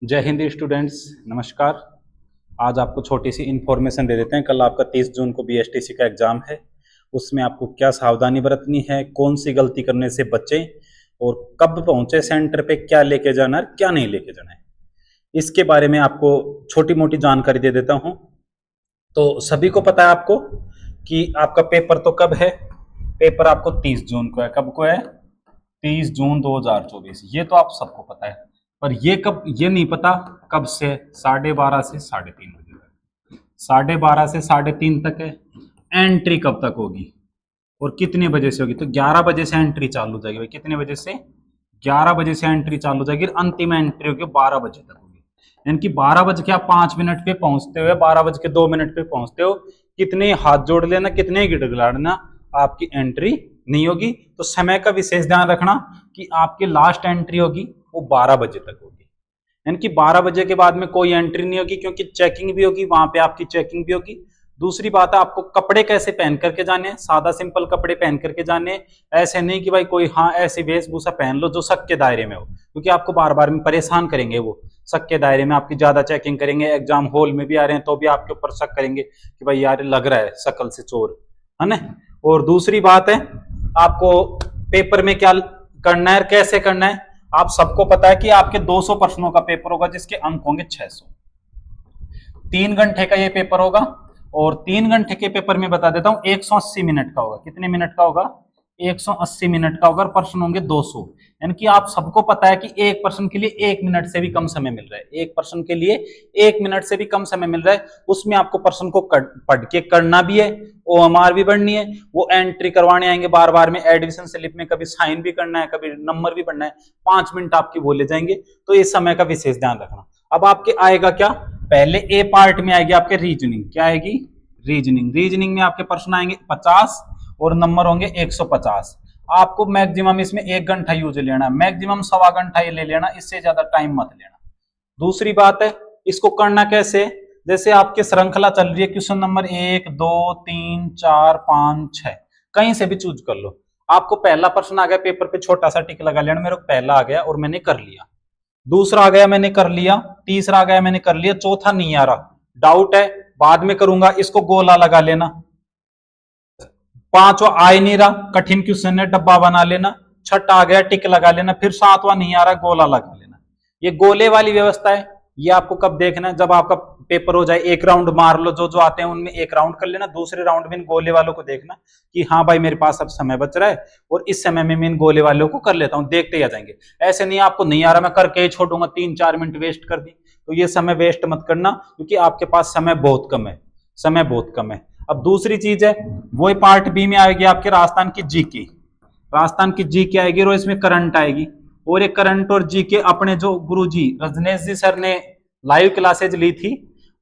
जय हिंद स्टूडेंट्स, नमस्कार। आज आपको छोटी सी इन्फॉर्मेशन दे देते हैं। कल आपका 30 जून को बीएसटीसी का एग्जाम है। उसमें आपको क्या सावधानी बरतनी है, कौन सी गलती करने से बचें और कब पहुंचे सेंटर पे, क्या लेके जाना है, क्या नहीं लेके जाना है, इसके बारे में आपको छोटी मोटी जानकारी दे देता हूं। तो सभी को पता है आपको कि आपका पेपर तो कब है। पेपर आपको 30 जून को है। कब को है? 30 जून 2024। ये तो आप सबको पता है, पर ये कब, ये नहीं पता कब से। 12:30 से 3:30 बजे तक, 12:30 से 3:30 तक है। एंट्री कब तक होगी और कितने बजे से होगी? तो 11 बजे से एंट्री चालू हो जाएगी भाई। कितने बजे से? 11 बजे से एंट्री चालू हो जाएगी। अंतिम एंट्री होगी 12 बजे तक होगी। यानी कि 12 बज के आप 5 मिनट पे पहुंचते हुए 12 बज के 2 मिनट पे पहुंचते हो, कितने हाथ जोड़ लेना, कितने गिड़गिड़ाना, आपकी एंट्री नहीं होगी। तो समय का विशेष ध्यान रखना कि आपकी लास्ट एंट्री होगी वो 12 बजे तक होगी। यानी कि 12 बजे के बाद में कोई एंट्री नहीं होगी, क्योंकि चेकिंग भी होगी, वहां पे आपकी चेकिंग भी होगी। दूसरी बात है, आपको कपड़े कैसे पहन करके जाने हैं। सादा सिंपल कपड़े पहन करके जाने हैं। ऐसे नहीं कि भाई कोई ऐसी वेशभूषा पहन लो जो शक के दायरे में हो, क्योंकि आपको बार बार में परेशान करेंगे। वो शक के दायरे में आपकी ज्यादा चेकिंग करेंगे। एग्जाम हॉल में भी आ रहे हैं तो भी आपके ऊपर शक करेंगे कि भाई यार लग रहा है शकल से चोर, है ना। और दूसरी बात है, आपको पेपर में क्या करना है, कैसे करना है। आप सबको पता है कि आपके 200 प्रश्नों का पेपर होगा, जिसके अंक होंगे 600। 3 घंटे का ये पेपर होगा और 3 घंटे के पेपर में बता देता हूं 180 मिनट का होगा। कितने मिनट का होगा? 180 मिनट का होगा। प्रश्न होंगे 200। यानी कि आप सबको पता है कि एक प्रश्न के लिए 1 मिनट से भी कम समय मिल रहा है। एक प्रश्न के लिए 1 मिनट से भी कम समय मिल रहा है। उसमें आपको प्रश्न को पढ़ के करना भी है, ओएमआर भी बढ़नी है, वो एंट्री करवाने आएंगे बार बार में। एडमिशन स्लिप में कभी साइन भी करना है, कभी नंबर भी पढ़ना है। 5 मिनट आपकी वो ले जाएंगे। तो इस समय का विशेष ध्यान रखना। अब आपके आएगा क्या? पहले ए पार्ट में आएगी आपके रीजनिंग। क्या आएगी? रीजनिंग। रीजनिंग में आपके प्रश्न आएंगे 50 और नंबर होंगे 150। आपको मैक्सिमम इसमें 1 घंटा यूज लेना, मैक्सिमम 1.25 घंटा ये ले लेना, इससे ज्यादा टाइम मत लेना। दूसरी बात है, इसको करना कैसे? जैसे आपकी श्रृंखला चल रही है, क्वेश्चन नंबर 1 2 3 4 5 6, कहीं से भी चूज कर लो। आपको पहला प्रश्न आ गया पेपर पे, छोटा सा टिक लगा लेना, मेरे को पहला आ गया और मैंने कर लिया। दूसरा आ गया, मैंने कर लिया। तीसरा आ गया, मैंने कर लिया। चौथा नहीं आ रहा, डाउट है, बाद में करूंगा, इसको गोला लगा लेना। पांचवा आ ही नहीं रहा, कठिन क्वेश्चन है, डब्बा बना लेना। छठा आ गया, टिक लगा लेना। फिर सातवां नहीं आ रहा, गोला लगा लेना। ये गोले वाली व्यवस्था है। ये आपको कब देखना है? जब आपका पेपर हो जाए, एक राउंड मार लो, जो जो आते हैं उनमें एक राउंड कर लेना। दूसरे राउंड में इन गोले वालों को देखना कि हाँ भाई मेरे पास अब समय बच रहा है और इस समय में मैं इन गोले वालों को कर लेता हूं। देखते ही आ जाएंगे। ऐसे नहीं आपको नहीं आ रहा मैं करके ही छोड़ूंगा, 3-4 मिनट वेस्ट कर दी। तो ये समय वेस्ट मत करना, क्योंकि आपके पास समय बहुत कम है। समय बहुत कम है। अब दूसरी चीज है, वही पार्ट बी में आएगी आपके राजस्थान की जीके। राजस्थान की जीके आएगी और इसमें करंट आएगी। और एक करंट और जीके अपने जो गुरुजी रजनेश जी सर ने लाइव क्लासेज ली थी,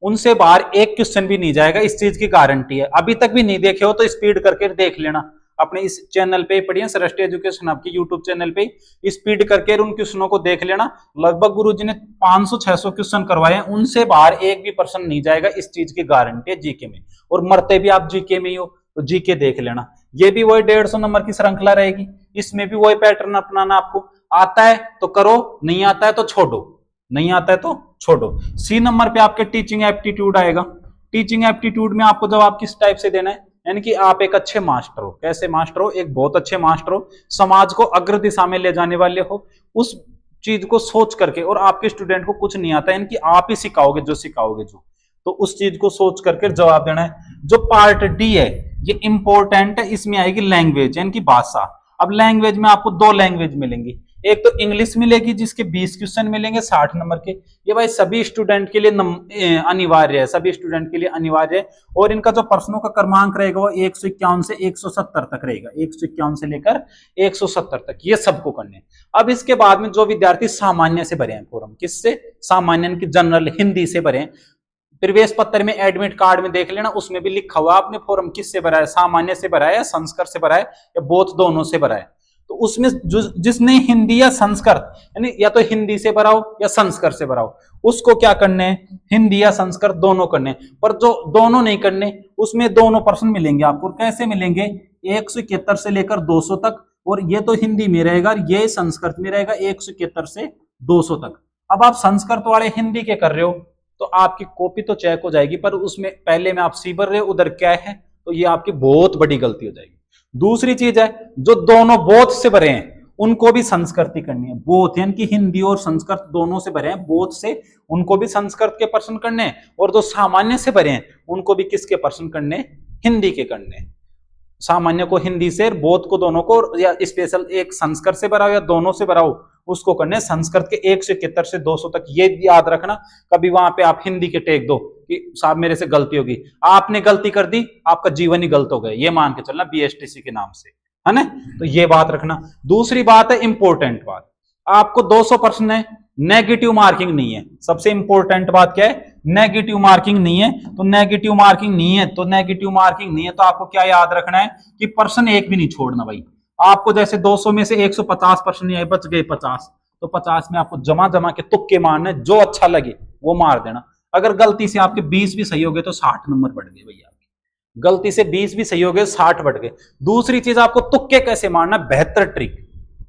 उनसे बाहर एक क्वेश्चन भी नहीं जाएगा, इस चीज की गारंटी है। अभी तक भी नहीं देखे हो तो स्पीड करके देख लेना। अपने इस चैनल पे पढ़िए, सृष्टि एजुकेशन आपकी यूट्यूब चैनल पे स्पीड करके उन क्वेश्चनों को देख लेना। लगभग गुरुजी ने 500-600 क्वेश्चन करवाए हैं, उनसे बाहर एक भी प्रश्न नहीं जाएगा, इस चीज की गारंटी है जीके में। और मरते भी आप जीके में ही हो तो जीके देख लेना। ये भी वही 150 नंबर की श्रृंखला रहेगी। इसमें भी वही पैटर्न अपनाना। आपको आता है तो करो, नहीं आता है तो छोड़ो, नहीं आता है तो छोड़ो। सी नंबर पे आपके टीचिंग एप्टीट्यूड आएगा। टीचिंग एप्टीट्यूड में आपको जवाब किस टाइप से देना है? यानी कि आप एक अच्छे मास्टर हो। कैसे मास्टर हो? एक बहुत अच्छे मास्टर हो, समाज को अग्र दिशा में ले जाने वाले हो। उस चीज को सोच करके, और आपके स्टूडेंट को कुछ नहीं आता, यानी कि आप ही सिखाओगे जो सिखाओगे जो, तो उस चीज को सोच करके जवाब देना है। जो पार्ट डी है ये इंपॉर्टेंट है। इसमें आएगी लैंग्वेज, यानी कि भाषा। अब लैंग्वेज में आपको 2 लैंग्वेज मिलेंगी। एक तो इंग्लिश मिलेगी, जिसके 20 क्वेश्चन मिलेंगे 60 नंबर के। ये भाई सभी स्टूडेंट के लिए अनिवार्य है, सभी स्टूडेंट के लिए अनिवार्य है। और इनका जो प्रश्नों का क्रमांक रहेगा वो 151 से 170 तक रहेगा। 151 से लेकर 170 तक, ये सबको करने। अब इसके बाद में जो विद्यार्थी सामान्य से भरे हैं फॉर्म, किससे? सामान्य की जनरल हिंदी से भरे हैं। प्रवेश पत्र में एडमिट कार्ड में देख लेना, उसमें भी लिखा हुआ आपने फॉर्म किससे भरा है, सामान्य से भरा है या संस्कृत से भरा है या बोथ दोनों से भरा है। तो उसमें जिसने हिंदी या संस्कृत, यानी या तो हिंदी से भराओ या संस्कृत से भराओ, उसको क्या करने हैं? हिंदी या संस्कृत दोनों करने। पर जो दोनों नहीं करने, उसमें दोनों प्रश्न मिलेंगे आपको। कैसे मिलेंगे? 171 से लेकर 200 तक। और ये तो हिंदी में रहेगा, ये संस्कृत में रहेगा 171 से 200 तक। अब आप संस्कृत वाले हिंदी के कर रहे हो तो आपकी कॉपी तो चेक हो जाएगी, पर उसमें पहले में आप सी भर रहे हो, उधर क्या है, तो ये आपकी बहुत बड़ी गलती हो जाएगी। दूसरी चीज है, जो दोनों बोथ से भरे हैं उनको भी संस्कृति करनी है। बोथ यानी कि हिंदी और संस्कृत दोनों से भरे हैं, बोथ से उनको भी संस्कृत के प्रश्न करने हैं, और जो सामान्य से भरे हैं उनको भी किसके प्रश्न करने, हिंदी के करने हैं। सामान्य को हिंदी से, बोध को दोनों को, या स्पेशल एक संस्कृत से भराओ या दोनों से भराओ, उसको करने संस्कृत के 1 से 71 से 200 तक। ये याद रखना, कभी वहां पे आप हिंदी के टेक दो कि साहब मेरे से गलती होगी, आपने गलती कर दी, आपका जीवन ही गलत हो गया, ये मान के चलना बीएसटीसी के नाम से, है ना। तो ये बात रखना। दूसरी बात है इंपॉर्टेंट बात, आपको 200 प्रश्न है, नेगेटिव मार्किंग नहीं है। सबसे इंपॉर्टेंट बात क्या है, नेगेटिव मार्किंग नहीं है। तो नेगेटिव मार्किंग नहीं है, तो नेगेटिव मार्किंग नहीं है, तो आपको क्या याद रखना है कि प्रश्न एक भी नहीं छोड़ना भाई। आपको जैसे 200 में से 150 प्रश्न नहीं आए, बच गए 50, तो 50 में आपको जमा जमा के तुक्के मारने, जो अच्छा लगे वो मार देना। अगर गलती से आपके 20 भी सही हो गए तो 60 नंबर बढ़ गए भैया, गलती से 20 भी सही हो गए 60 बढ़ गए। दूसरी चीज, आपको तुक्के कैसे मारना, बेहतर ट्रिक,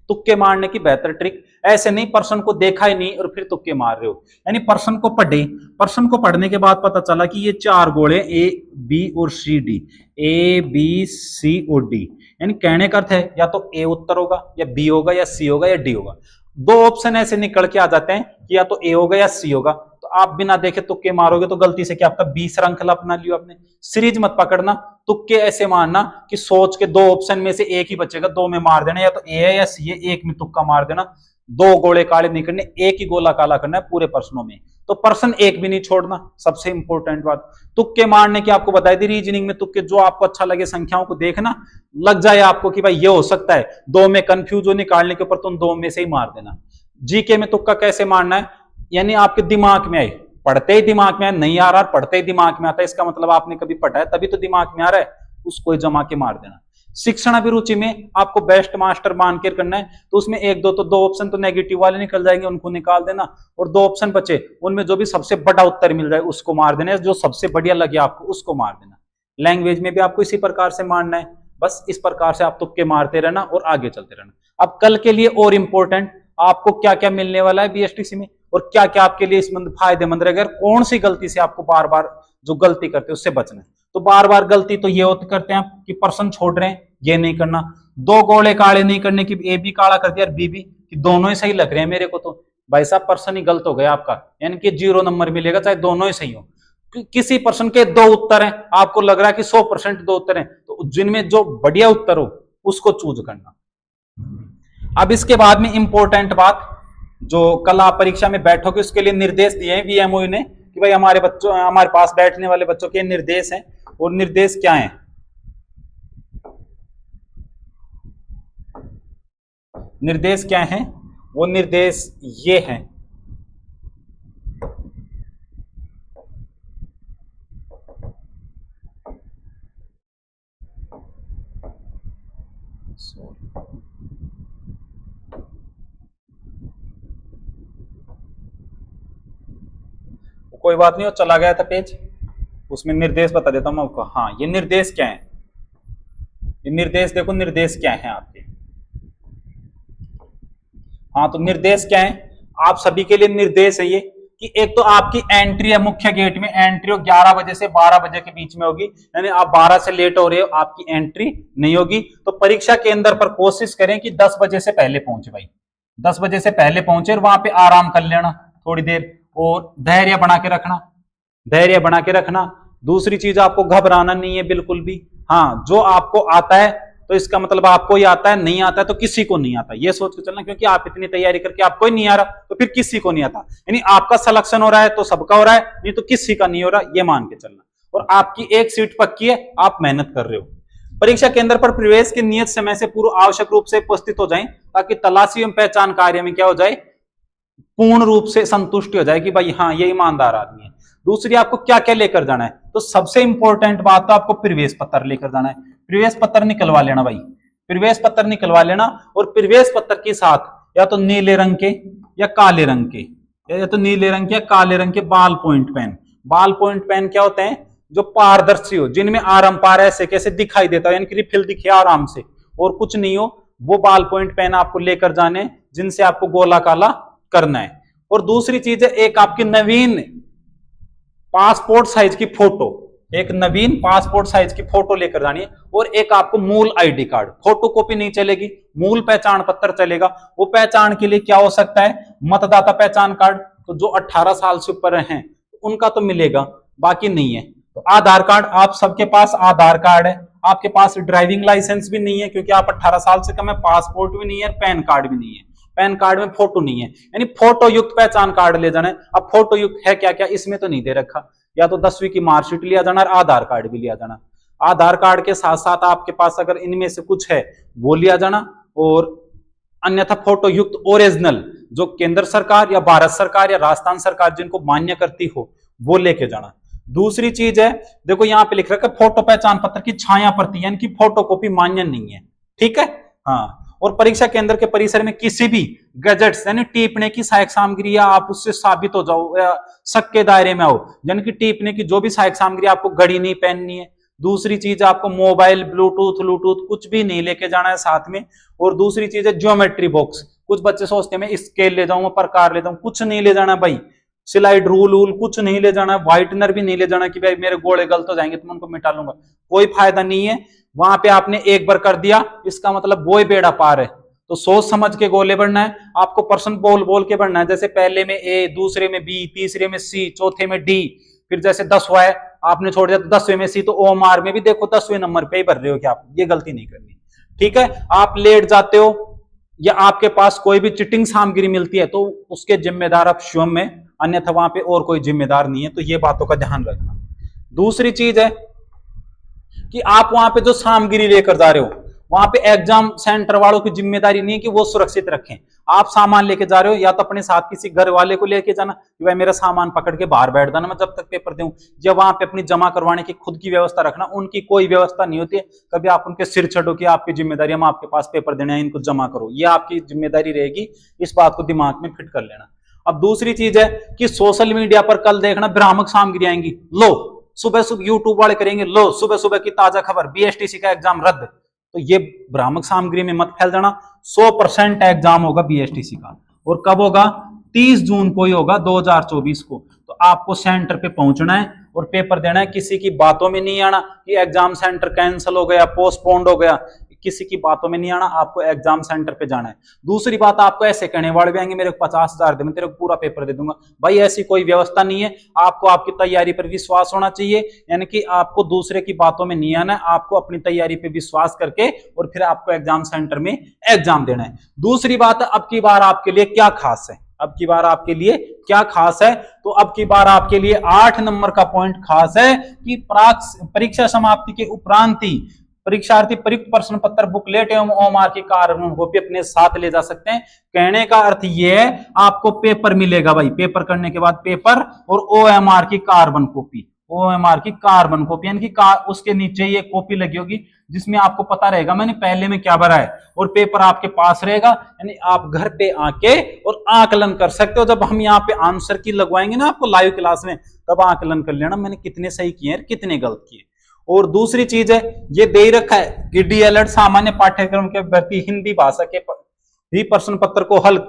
तुक्के मारने की बेहतर ट्रिक। ऐसे नहीं प्रश्न को देखा ही नहीं और फिर तुक्के मार रहे हो, यानी प्रश्न को पढ़े, प्रश्न को पढ़ने के बाद पता चला कि ये 4 गोले ए बी और C D, A B C और डी, यानी कहने का अर्थ है या तो ए उत्तर होगा या बी होगा या सी होगा या डी होगा। 2 ऑप्शन ऐसे निकल के आ जाते हैं कि या तो ए होगा या सी होगा, तो आप बिना देखे तुक्के मारोगे तो गलती से क्या आपका 20 श्रृंखला अपना लियो आपने। सीरीज मत पकड़ना, तुक्के ऐसे मारना कि सोच के 2 ऑप्शन में से एक ही बचेगा, 2 में मार देना, या तो ए है या सी है, एक में तुक्का मार देना। 2 गोले काले नहीं करने, एक ही गोला काला करना है पूरे प्रश्नों में। तो प्रश्न एक भी नहीं छोड़ना, सबसे इंपॉर्टेंट बात। तुक्के मारने की आपको बताई थी, रीजनिंग में तुक्के जो आपको अच्छा लगे, संख्याओं को देखना, लग जाए आपको कि भाई ये हो सकता है, 2 में कंफ्यूज हो निकालने के ऊपर तुम 2 में से ही मार देना। जीके में तुक्का कैसे मारना है, यानी आपके दिमाग में आए, पढ़ते ही दिमाग में नहीं आ रहा, पढ़ते ही दिमाग में आता है, इसका मतलब आपने कभी पढ़ा है तभी तो दिमाग में आ रहा है, उसको ही जमा के मार देना। शिक्षण अभिरुचि में आपको बेस्ट मास्टर मान के करना है, तो उसमें 1-2 तो 2 ऑप्शन तो नेगेटिव वाले निकल जाएंगे, उनको निकाल देना, और 2 ऑप्शन बचे उनमें जो भी सबसे बड़ा उत्तर मिल जाए उसको मार देना, जो सबसे बढ़िया लगे आपको उसको मार देना। लैंग्वेज में भी आपको इसी प्रकार से मारना है, बस इस प्रकार से आप तुक्के मारते रहना और आगे चलते रहना। अब कल के लिए और इंपॉर्टेंट, आपको क्या क्या मिलने वाला है बीएसटीसी में और क्या क्या आपके लिए इसमें फायदेमंद रहेगा, कौन सी गलती से आपको बार बार जो गलती करते हैं उससे बचना है। तो बार बार गलती तो ये होते करते हैं कि प्रश्न छोड़ रहे हैं, ये नहीं करना। 2 गोले काले नहीं करने की, ए भी काला कर दिया और बी भी, कि दोनों ही सही लग रहे हैं मेरे को, तो भाई साहब प्रश्न ही गलत हो गया आपका, यानी कि 0 नंबर मिलेगा चाहे दोनों ही सही हो। किसी प्रश्न के 2 उत्तर हैं, आपको लग रहा है कि 100% 2 उत्तर हैं, तो जिनमें जो बढ़िया उत्तर हो उसको चूज करना। अब इसके बाद में इंपॉर्टेंट बात, जो कल आप परीक्षा में बैठोगे उसके लिए निर्देश दिए हैं वीएमओ ने कि भाई हमारे बच्चों, हमारे पास बैठने वाले बच्चों के निर्देश हैं, और निर्देश क्या हैं, निर्देश क्या हैं, वो निर्देश ये हैं। कोई बात नहीं, वो चला गया था पेज, उसमें निर्देश बता देता हूं मैं आपको। हाँ, ये निर्देश क्या है, ये निर्देश देखो, निर्देश क्या है आपके। हाँ, तो निर्देश क्या है, आप सभी के लिए निर्देश है ये कि एक तो आपकी एंट्री है, मुख्य गेट में एंट्री हो 11 बजे से 12 बजे के बीच में होगी, यानी आप 12 से लेट हो रहे हो आपकी एंट्री नहीं होगी। तो परीक्षा केंद्र पर कोशिश करें कि 10 बजे से पहले पहुंचे भाई, 10 बजे से पहले पहुंचे और वहां पे आराम कर लेना थोड़ी देर, और धैर्य बना के रखना, धैर्य बना के रखना। दूसरी चीज, आपको घबराना नहीं है बिल्कुल भी। हाँ, जो आपको आता है तो इसका मतलब आपको ही आता है, नहीं आता है तो किसी को नहीं आता, ये सोच के चलना, क्योंकि आप इतनी तैयारी करके आपको ही नहीं आ रहा तो फिर किसी को नहीं आता, यानी आपका सिलेक्शन हो रहा है तो सबका हो रहा है, नहीं तो किसी का नहीं हो रहा, ये मान के चलना। और आपकी एक सीट पक्की है, आप मेहनत कर रहे हो। परीक्षा केंद्र पर प्रवेश के नियत समय से पूर्व आवश्यक रूप से उपस्थित हो जाएं, ताकि तलाशी एवं पहचान कार्य में क्या हो जाए, पूर्ण रूप से संतुष्टि हो जाए कि भाई हाँ ये ईमानदार आदमी है। दूसरी, आपको क्या क्या लेकर जाना है, तो सबसे इंपॉर्टेंट बात तो आपको प्रवेश पत्र लेकर जाना है। प्रवेश पत्र निकलवा लेना भाई, प्रवेश पत्र निकलवा लेना, और प्रवेश पत्र के साथ या तो नीले रंग के या काले रंग के, या तो नीले रंग के या काले रंग के बाल पॉइंट पेन। बाल पॉइंट पेन क्या होते हैं, जो पारदर्शी हो, जिनमें आराम पार ऐसे कैसे दिखाई देता है, यानी कि रिफिल दिखे आराम से और कुछ नहीं हो, वो बाल पॉइंट पेन आपको लेकर जाने, जिनसे आपको गोला काला करना है। और दूसरी चीज है एक आपकी नवीन पासपोर्ट साइज की फोटो, एक नवीन पासपोर्ट साइज की फोटो लेकर जानी है, और एक आपको मूल आईडी कार्ड। फोटो कॉपी नहीं चलेगी, मूल पहचान पत्र चलेगा। वो पहचान के लिए क्या हो सकता है, मतदाता पहचान कार्ड, तो जो 18 साल से ऊपर हैं उनका तो मिलेगा, बाकी नहीं है। तो आधार कार्ड, आप सबके पास आधार कार्ड है, आपके पास ड्राइविंग लाइसेंस भी नहीं है क्योंकि आप 18 साल से कम है, पासपोर्ट भी नहीं है, पैन कार्ड भी नहीं है, पैन कार्ड में फोटो नहीं है, यानी फोटो युक्त पहचान कार्ड ले जाना है। अब फोटो युक्त है क्या क्या, इसमें तो नहीं दे रखा, या तो 10वीं की मार्कशीट लिया जाना और आधार कार्ड भी लिया जाना। आधार कार्ड के साथ साथ आपके पास अगर इनमें से कुछ है वो लिया जाना, और अन्यथा फोटो युक्त ओरिजिनल जो केंद्र सरकार या भारत सरकार या राजस्थान सरकार जिनको मान्य करती हो वो लेके जाना। दूसरी चीज है, देखो यहाँ पे लिख रखा है फोटो पहचान पत्र की छाया प्रति, यानी कि फोटो कॉपी मान्य नहीं है, ठीक है। हाँ, और परीक्षा केंद्र के परिसर में किसी भी गैजेट्स यानी टीपने की सहायक सामग्री या आप उससे साबित हो जाओ या शक के दायरे में आओ, यानी कि टीपने की जो भी सहायक सामग्री, आपको घड़ी नहीं पहननी है। दूसरी चीज आपको मोबाइल, ब्लूटूथ कुछ भी नहीं लेके जाना है साथ में। और दूसरी चीज है ज्योमेट्री बॉक्स, कुछ बच्चे सोचते हैं मैं स्केल ले जाऊंगा, प्रकार ले जाऊं, कुछ नहीं ले जाना भाई। स्लाइड रूल कुछ नहीं ले जाना, व्हाइटनर भी नहीं ले जाना कि भाई मेरे गोले गलत हो जाएंगे तो मैं उनको मिटा लूंगा, कोई फायदा नहीं है। वहां पे आपने एक बार कर दिया, इसका मतलब वो ही बेड़ा पार है। तो सोच समझ के गोले बढ़ना है, आपको पर्सन बोल बोल के बढ़ना है। जैसे पहले में ए, दूसरे में बी, तीसरे में सी, चौथे में डी, फिर जैसे 10वां है आपने छोड़ दिया तो 10वें में सी, तो ओ मार में भी देखो 10वें नंबर पे ही भर रहे हो क्या आप, ये गलती नहीं करनी, ठीक है। आप लेट जाते हो या आपके पास कोई भी चिटिंग सामग्री मिलती है तो उसके जिम्मेदार आप स्वयं में, अन्यथा वहां पे और कोई जिम्मेदार नहीं है, तो ये बातों का ध्यान रखना। दूसरी चीज है कि आप वहां पे जो सामग्री लेकर जा रहे हो, वहां पे एग्जाम सेंटर वालों की जिम्मेदारी नहीं है कि वो सुरक्षित रखें। आप सामान लेके जा रहे हो, या तो अपने साथ किसी घर वाले को लेके जाना कि भाई मेरा सामान पकड़ के बाहर बैठ जाना मैं जब तक पेपर दूं, या वहां पे अपनी जमा करवाने की खुद की व्यवस्था रखना। उनकी कोई व्यवस्था नहीं होती है, कभी आप उनके सिर चढ़ो कि आपकी जिम्मेदारी, हम आपके पास पेपर देने हैं, इनको जमा करो, ये आपकी जिम्मेदारी रहेगी। इस बात को दिमाग में फिट कर लेना। अब दूसरी चीज है कि सोशल मीडिया पर कल देखना भ्रामक सामग्री आएंगी, लो सुबह सुबह यूट्यूब वाले करेंगे, लो सुबह सुबह की ताजा खबर बीएसटीसी का एग्जाम रद्द, तो ये भ्रामक सामग्री में मत फैल जाना। 100% एग्जाम होगा बीएसटीसी का, और कब होगा, 30 जून को ही होगा 2024 को। तो आपको सेंटर पे पहुंचना है और पेपर देना है, किसी की बातों में नहीं आना कि एग्जाम सेंटर कैंसिल हो गया, पोस्टपोन्ड हो गया, किसी की बातों में नहीं आना, आपको एग्जाम सेंटर पे जाना है। दूसरी बात, आपको ऐसे कहने वाले भी आएंगे मेरे को 50,000 दे, मैं तेरे को पूरा पेपर दे दूंगा, भाई ऐसी कोई व्यवस्था नहीं है। आपको आपकी तैयारी पर विश्वास होना चाहिए, यानी कि आपको दूसरे की बातों में नहीं आना है, आपको अपनी तैयारी पे विश्वास करके और फिर आपको एग्जाम सेंटर में एग्जाम देना है। दूसरी बात, अब की बार आपके लिए क्या खास है, अब की बार आपके लिए क्या खास है, तो अब की बार आपके लिए 8 नंबर का पॉइंट खास है कि परीक्षा समाप्ति के उपरांत ही परीक्षार्थी प्रयुक्त प्रश्न पत्र, बुकलेट एवं ओएमआर की कार्बन कॉपी अपने साथ ले जा सकते हैं। कहने का अर्थ यह है आपको पेपर मिलेगा भाई, पेपर करने के बाद पेपर और ओएमआर की कार्बन कॉपी, ओएमआर की कार्बन कॉपी, यानी कि उसके नीचे ये कॉपी लगी होगी जिसमें आपको पता रहेगा मैंने पहले में क्या भरा है, और पेपर आपके पास रहेगा, यानी आप घर पे आके और आकलन कर सकते हो। जब हम यहाँ पे आंसर की लगवाएंगे ना आपको लाइव क्लास में, तब आकलन कर लेना मैंने कितने सही किए कितने गलत किए। और दूसरी चीज है, ये दे रखा है कि डीएलएड सामान्य पाठ्यक्रम के भर्ती हिंदी भाषा के ही प्रश्न पत्र को हल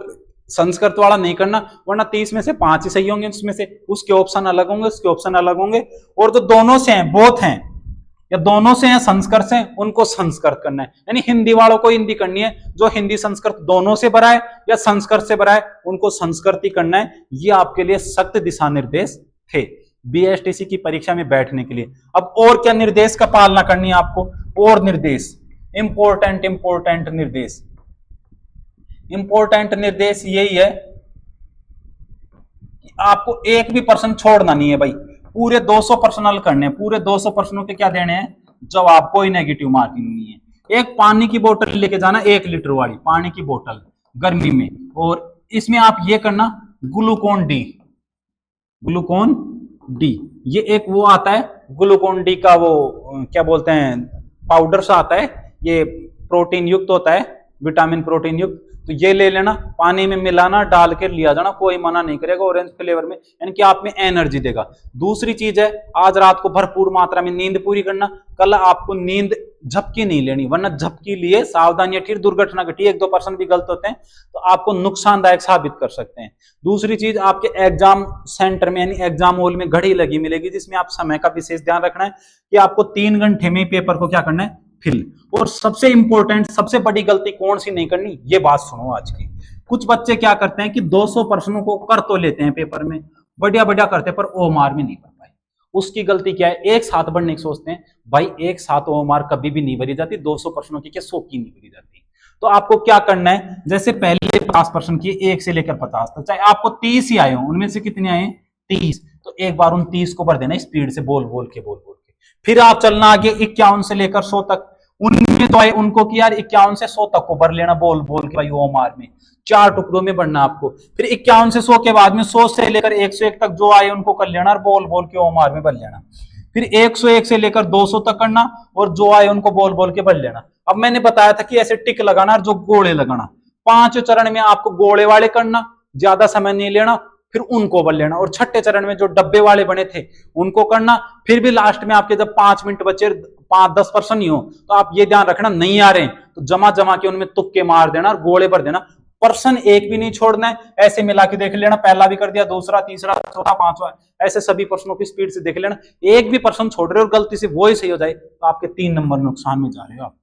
संस्कृत वाला नहीं करना, वरना 30 में से 5 ही सही होंगे, उसमें से उसके ऑप्शन अलग होंगे, उसके ऑप्शन अलग होंगे। और जो दोनों से हैं, बोथ हैं या दोनों से हैं, संस्कृत से, उनको संस्कृत करना है, यानी हिंदी वालों को हिंदी करनी है। जो हिंदी संस्कृत दोनों से भरा है या संस्कृत से भरा है उनको संस्कृत ही करना है। ये आपके लिए सख्त दिशा निर्देश थे बीएसटीसी की परीक्षा में बैठने के लिए। अब और क्या निर्देश का पालना करनी है आपको, और निर्देश इंपोर्टेंट निर्देश, इंपोर्टेंट निर्देश यही है कि आपको एक भी प्रश्न छोड़ना नहीं है भाई, पूरे 200 प्रश्न हल करने हैं, पूरे 200 प्रश्नों के क्या देने हैं जवाब, कोई नेगेटिव मार्किंग नहीं है। एक पानी की बोतल लेके जाना, 1 लीटर वाली पानी की बोतल गर्मी में, और इसमें आप ये करना ग्लूकोन डी, ग्लूकोन डी, ये एक वो आता है ग्लूकोन डी का, वो क्या बोलते हैं पाउडर सा आता है, ये प्रोटीन युक्त होता है, विटामिन प्रोटीन युक्त। तो ये ले लेना, पानी में मिलाना, डाल के लिया जाना, कोई मना नहीं करेगा, ऑरेंज फ्लेवर में, यानी कि आप में एनर्जी देगा। दूसरी चीज है, आज रात को भरपूर मात्रा में नींद पूरी करना। कल आपको नींद झपकी नहीं लेनी, वरना झपकी लिए सावधानी हटी, दुर्घटना घटी, 1-2% भी गलत होते हैं तो आपको नुकसानदायक साबित कर सकते हैं। दूसरी चीज, आपके एग्जाम सेंटर में यानी एग्जाम हॉल में घड़ी लगी मिलेगी, जिसमें आप समय का विशेष ध्यान रखना है कि आपको 3 घंटे में पेपर को क्या करना है, फिल। और सबसे इंपॉर्टेंट, सबसे बड़ी गलती कौन सी नहीं करनी, ये बात सुनो आज की। कुछ बच्चे क्या करते हैं कि 200 प्रश्नों को कर तो लेते हैं पेपर में, बढ़िया बढ़िया करते हैं, पर ओएमआर में नहीं पढ़ पाए। उसकी गलती क्या है, एक साथ बढ़ने की सोचते हैं। भाई एक साथ ओएमआर कभी भी नहीं भरी जाती, 200 प्रश्नों की क्या 100 की नहीं भरी जाती। तो आपको क्या करना है, जैसे पहले 50 प्रश्न किए 1 से लेकर 50 तक, चाहे आपको 30 ही आए हो, उनमें से कितने आए 30, तो एक बार उन 30 को भर देना स्पीड से, बोल बोल के। फिर आप चलना आगे 51 से लेकर 100 तक, उनमें तो आए उनको कि यार 51 से 100 तक को भर लेना, बोल बोल के भाई ओएमआर में 4 टुकड़ों में बढ़ना आपको। फिर 51 से 100 के बाद में 100 से लेकर 101 तक जो आए उनको कर लेना और बोल बोल के ओएमआर में भर लेना। फिर 101 से लेकर 200 तक करना और जो आए उनको बोल बोल के भर लेना। अब मैंने बताया था कि ऐसे टिक लगाना और जो गोले लगाना, 5 चरण में आपको गोले वाले करना, ज्यादा समय नहीं लेना, फिर उनको भर लेना। और छठे चरण में जो डब्बे वाले बने थे उनको करना। फिर भी लास्ट में आपके जब 5 मिनट बचे, 5-10% ही हो, तो आप ये ध्यान रखना नहीं आ रहे हैं तो जमा जमा के उनमें तुक्के मार देना और गोले भर देना। पर्सन एक भी नहीं छोड़ना है, ऐसे मिला के देख लेना, पहला भी कर दिया, दूसरा, तीसरा, चौथा, पांचवा, ऐसे सभी प्रश्नों की स्पीड से देख लेना। एक भी पर्सन छोड़ रहे हो और गलती से वो ही सही हो जाए तो आपके 3 नंबर नुकसान में जा रहे हो आप।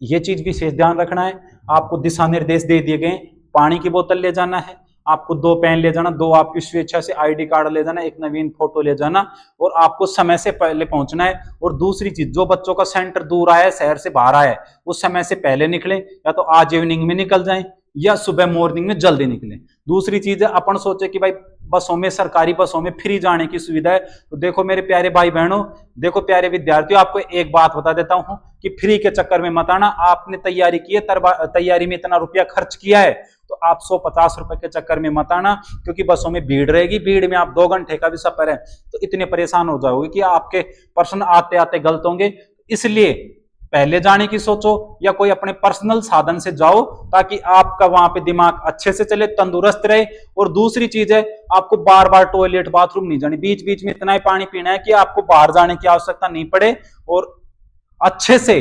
ये चीज विशेष ध्यान रखना है। आपको दिशा निर्देश दे दिए गए, पानी की बोतल ले जाना है, आपको 2 पेन ले जाना, 2 आपकी स्वेच्छा से आईडी कार्ड ले जाना, 1 नवीन फोटो ले जाना, और आपको समय से पहले पहुंचना है। और दूसरी चीज, जो बच्चों का सेंटर दूर आया है, शहर से बाहर आया है, उस समय से पहले निकले, या तो आज इवनिंग में निकल जाएं या सुबह मॉर्निंग में जल्दी निकले। दूसरी चीज है, अपन सोचे कि भाई बसों में, सरकारी बसों में फ्री जाने की सुविधा है, तो देखो मेरे प्यारे भाई बहनों, देखो प्यारे विद्यार्थियों, आपको एक बात बता देता हूं कि फ्री के चक्कर में मत आना। आपने तैयारी की है, तैयारी में इतना रुपया खर्च किया है, तो आप 150 रुपए के चक्कर में मत आना, क्योंकि बसों में भीड़ रहेगी, भीड़ में आप 2 घंटे का भी सफर है तो इतने परेशान हो जाओगे कि आपके प्रश्न आते आते गलत होंगे। इसलिए पहले जाने की सोचो या कोई अपने पर्सनल साधन से जाओ, ताकि आपका वहां पे दिमाग अच्छे से चले, तंदुरुस्त रहे। और दूसरी चीज है, आपको बार बार टॉयलेट बाथरूम नहीं जानी, बीच बीच में इतना ही पानी पीना है कि आपको बाहर जाने की आवश्यकता नहीं पड़े। और अच्छे से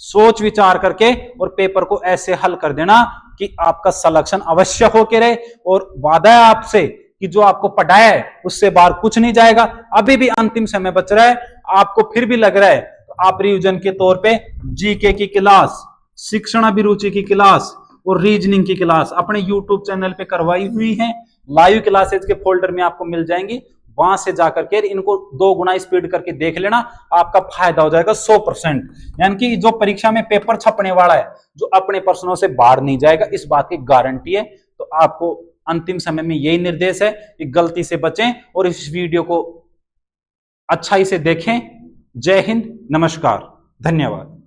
सोच विचार करके और पेपर को ऐसे हल कर देना कि आपका सिलेक्शन अवश्य होके रहे। और वादा है आपसे कि जो आपको पढ़ाया है उससे बाहर कुछ नहीं जाएगा। अभी भी अंतिम समय बच रहा है, आपको फिर भी लग रहा है तो आप रिवीजन के तौर पे जीके की क्लास, शिक्षण अभिरुचि की क्लास और रीजनिंग की क्लास अपने यूट्यूब चैनल पे करवाई हुई है। लाइव क्लासेज के फोल्डर में आपको मिल जाएंगी, वहां से जाकर के इनको 2 गुना स्पीड करके देख लेना, आपका फायदा हो जाएगा 100%। यानी कि जो परीक्षा में पेपर छपने वाला है, जो अपने प्रश्नों से बाहर नहीं जाएगा, इस बात की गारंटी है। तो आपको अंतिम समय में यही निर्देश है कि गलती से बचें और इस वीडियो को अच्छाई से देखें। जय हिंद, नमस्कार, धन्यवाद।